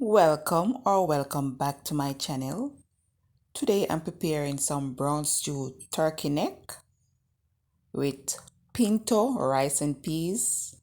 Welcome back to my channel. Today I'm preparing some brown stew turkey neck with pinto rice and peas.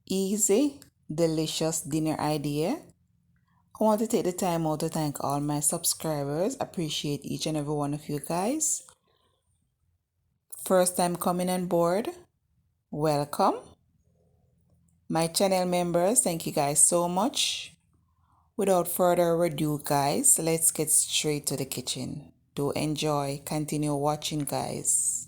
Easy, delicious dinner idea. I want to take the time out to thank all my subscribers. Appreciate each and every one of you guys. First time coming on board, welcome. My channel members, thank you guys so much. Without further ado, guys, let's get straight to the kitchen. Do enjoy. Continue watching, guys.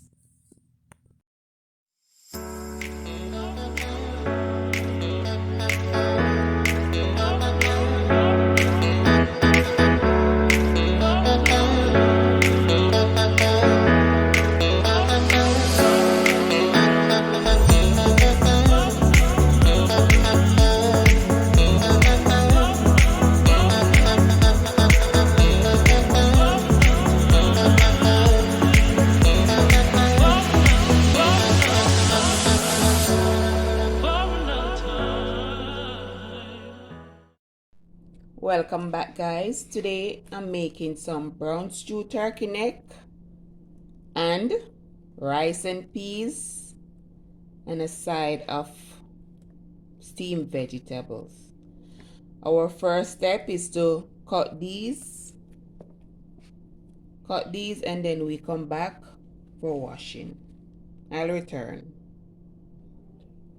Welcome back, guys. Today I'm making some brown stew turkey neck and rice and peas and a side of steamed vegetables. Our first step is to cut these and then we come back for washing. I'll return.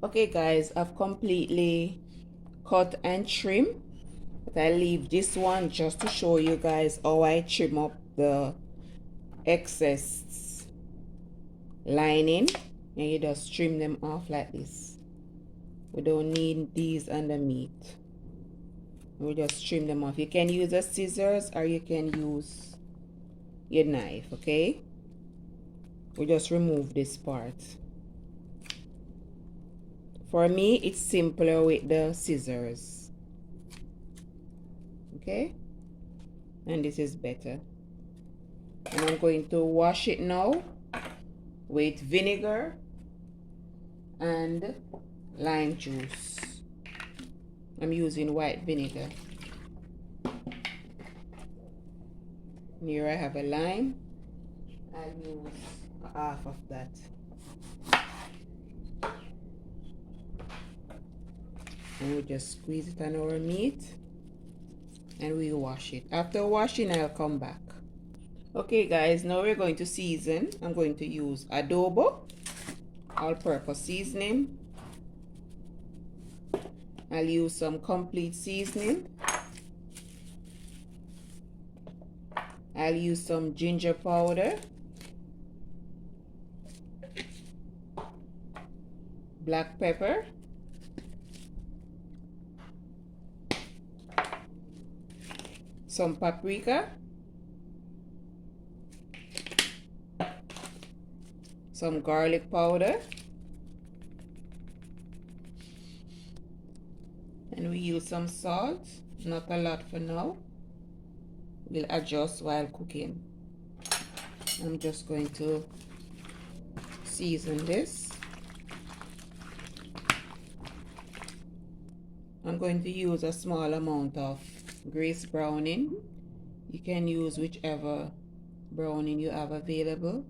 Okay guys, I've completely cut and trimmed. But I leave this one just to show you guys how I trim up the excess lining, and you just trim them off like this. We don't need these on the meat. We just trim them off. You can use a scissors or you can use your knife, okay? We just remove this part. For me, it's simpler with the scissors. Okay, and this is better. And I'm going to wash it now with vinegar and lime juice. I'm using white vinegar. Here I have a lime. I'll use half of that. And we just squeeze it on our meat and we wash it. After washing, I'll come back. Okay guys, now we're going to season. I'm going to use adobo, all-purpose seasoning. I'll use some complete seasoning. I'll use some ginger powder, black pepper, some paprika, some garlic powder, and we use some salt, not a lot for now. We'll adjust while cooking. I'm just going to season this. I'm going to use a small amount of grease browning. You can use whichever browning you have available.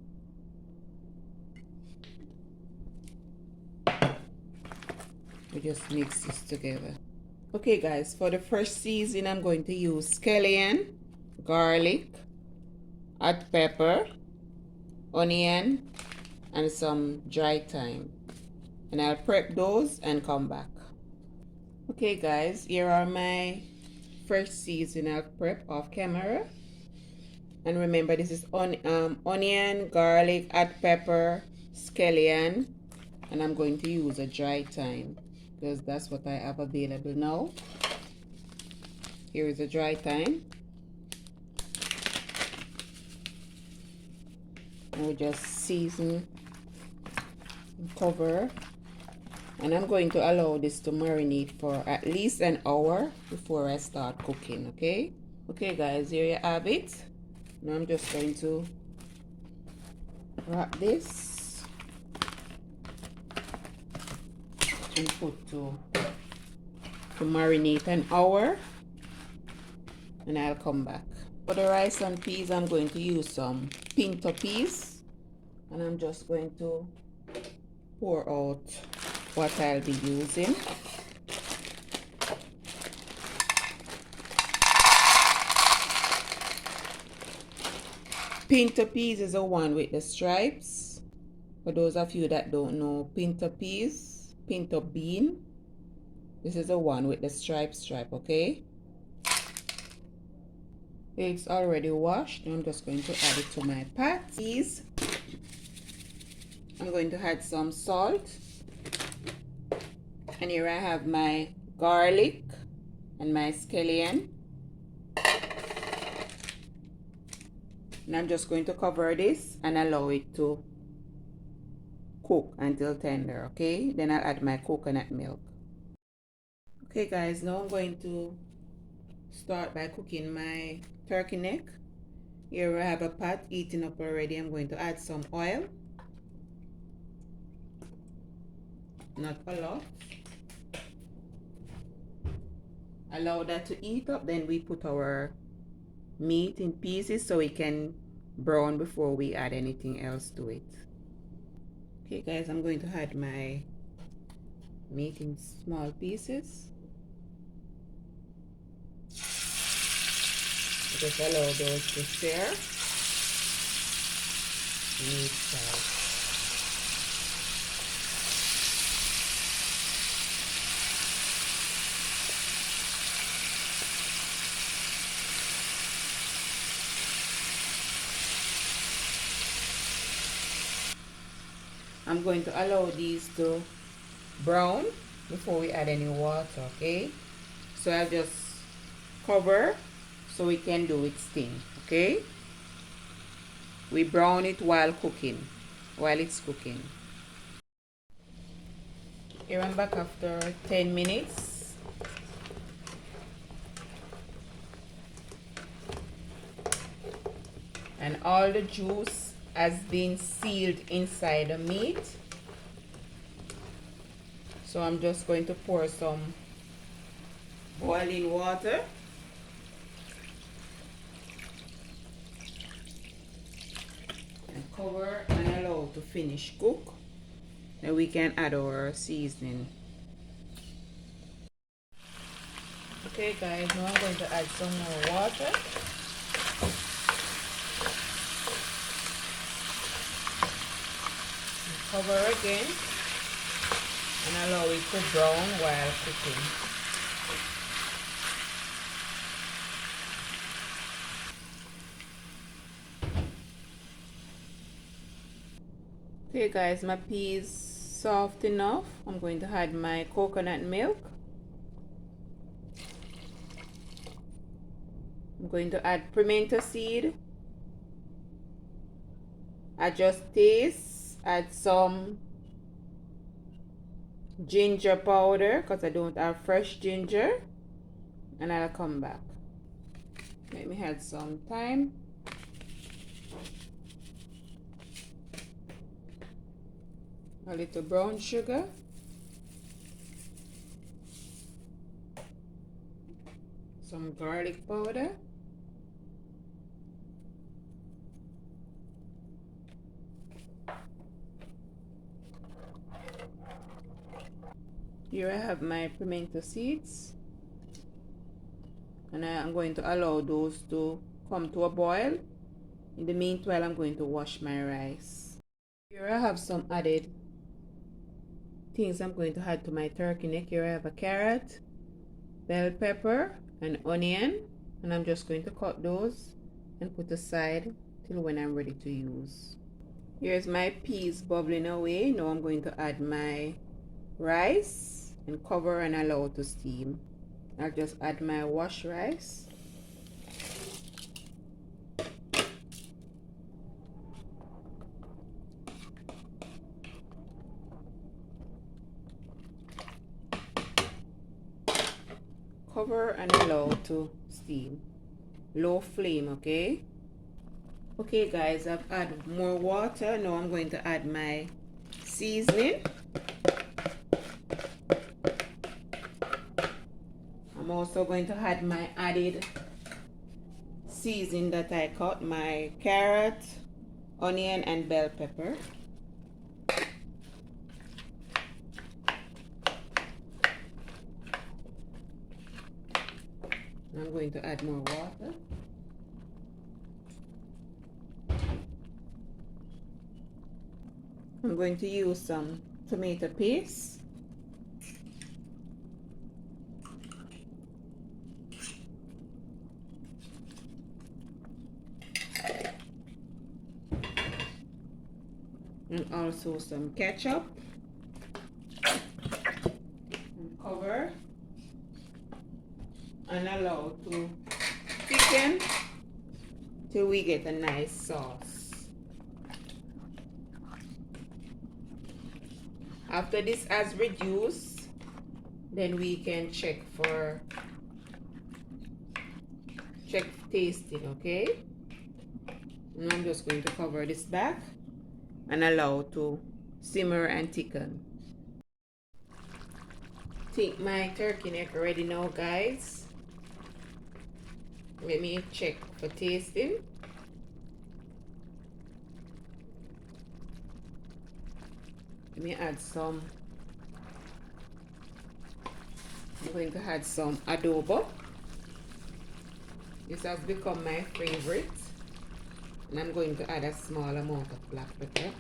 We just mix this together. Okay guys, for the fresh seasoning, I'm going to use scallion, garlic, hot pepper, onion, and some dry thyme. And I'll prep those and come back. Okay guys, here are my fresh seasoning I've prep off camera. And remember, this is onion, garlic, hot pepper, scallion, and I'm going to use a dry thyme because that's what I have available now. Here is a dry thyme. And we just season and cover. And I'm going to allow this to marinate for at least an hour before I start cooking, okay? Okay guys, here you have it. Now I'm just going to wrap this and put to to marinate an hour, and I'll come back. For the rice and peas, I'm going to use some pinto peas, and I'm just going to pour out what I'll be using. Pinto peas is the one with the stripes. For those of you that don't know, pinto peas, pinto bean, this is the one with the stripe, okay? It's already washed. I'm just going to add it to my pot. Peas. I'm going to add some salt. And here I have my garlic and my scallion. And I'm just going to cover this and allow it to cook until tender, okay? Then I'll add my coconut milk. Okay guys, now I'm going to start by cooking my turkey neck. Here I have a pot heating up already. I'm going to add some oil. Not a lot. Allow that to heat up, then we put our meat in pieces so it can brown before we add anything else to it. Okay guys, I'm going to add my meat in small pieces. Just allow those to sear. Meat side. I'm going to allow these to brown before we add any water, okay? So I'll just cover so we can do its thing, okay? We brown it while it's cooking. Here I'm back after 10 minutes. And all the juice has been sealed inside the meat. So I'm just going to pour some boiling water. And cover and allow to finish cook. Then we can add our seasoning. Okay guys, now I'm going to add some more water. Cover again and allow it to brown while cooking. Okay guys, my peas soft enough. I'm going to add my coconut milk. I'm going to add pimento seed. Adjust taste. Add some ginger powder because I don't have fresh ginger, and I'll come back. Let me add some thyme. A little brown sugar. Some garlic powder. Here I have my pimento seeds, and I'm going to allow those to come to a boil. In the meanwhile, I'm going to wash my rice. Here I have some added things I'm going to add to my turkey neck. Here I have a carrot, bell pepper, and onion, and I'm just going to cut those and put aside till when I'm ready to use. Here's my peas bubbling away. Now I'm going to add my rice and cover and allow to steam. I'll just add my washed rice. Cover and allow to steam. Low flame, okay? Okay guys, I've added more water. Now I'm going to add my seasoning. also going to add my added seasoning that I cut, my carrot, onion, and bell pepper. I'm going to add more water. I'm going to use some tomato paste. And also some ketchup. And cover. And allow to thicken till we get a nice sauce. After this has reduced, then we can check tasting, okay? And I'm just going to cover this back and allow to simmer and thicken. Think my turkey neck ready now, guys. Let me check for tasting. Let me add some. I'm going to add some adobo. This has become my favorite. And I'm going to add a small amount of black pepper.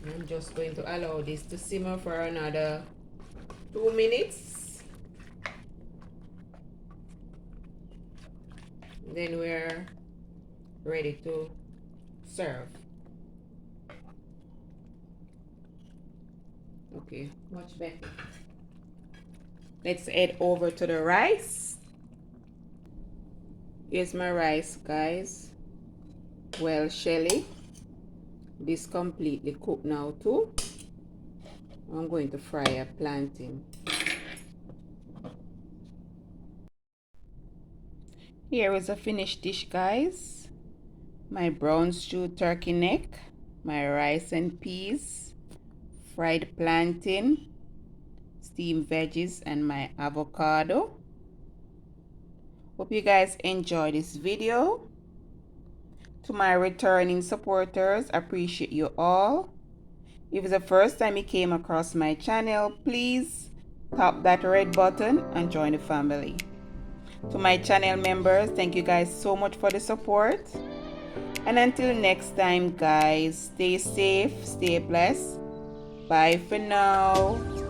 And I'm just going to allow this to simmer for another 2 minutes. Then we're ready to serve. Okay, much better. Let's head over to the rice. Here's my rice, guys. Well, Shelly, this completely cooked now too. I'm going to fry a plantain. Here is a finished dish, guys. My brown stewed turkey neck, my rice and peas, fried plantain, steamed veggies, and my avocado. Hope you guys enjoy this video. To my returning supporters, appreciate you all. If it's the first time you came across my channel, please tap that red button and join the family. To my channel members, thank you guys so much for the support. And until next time, guys, stay safe, stay blessed. Bye for now.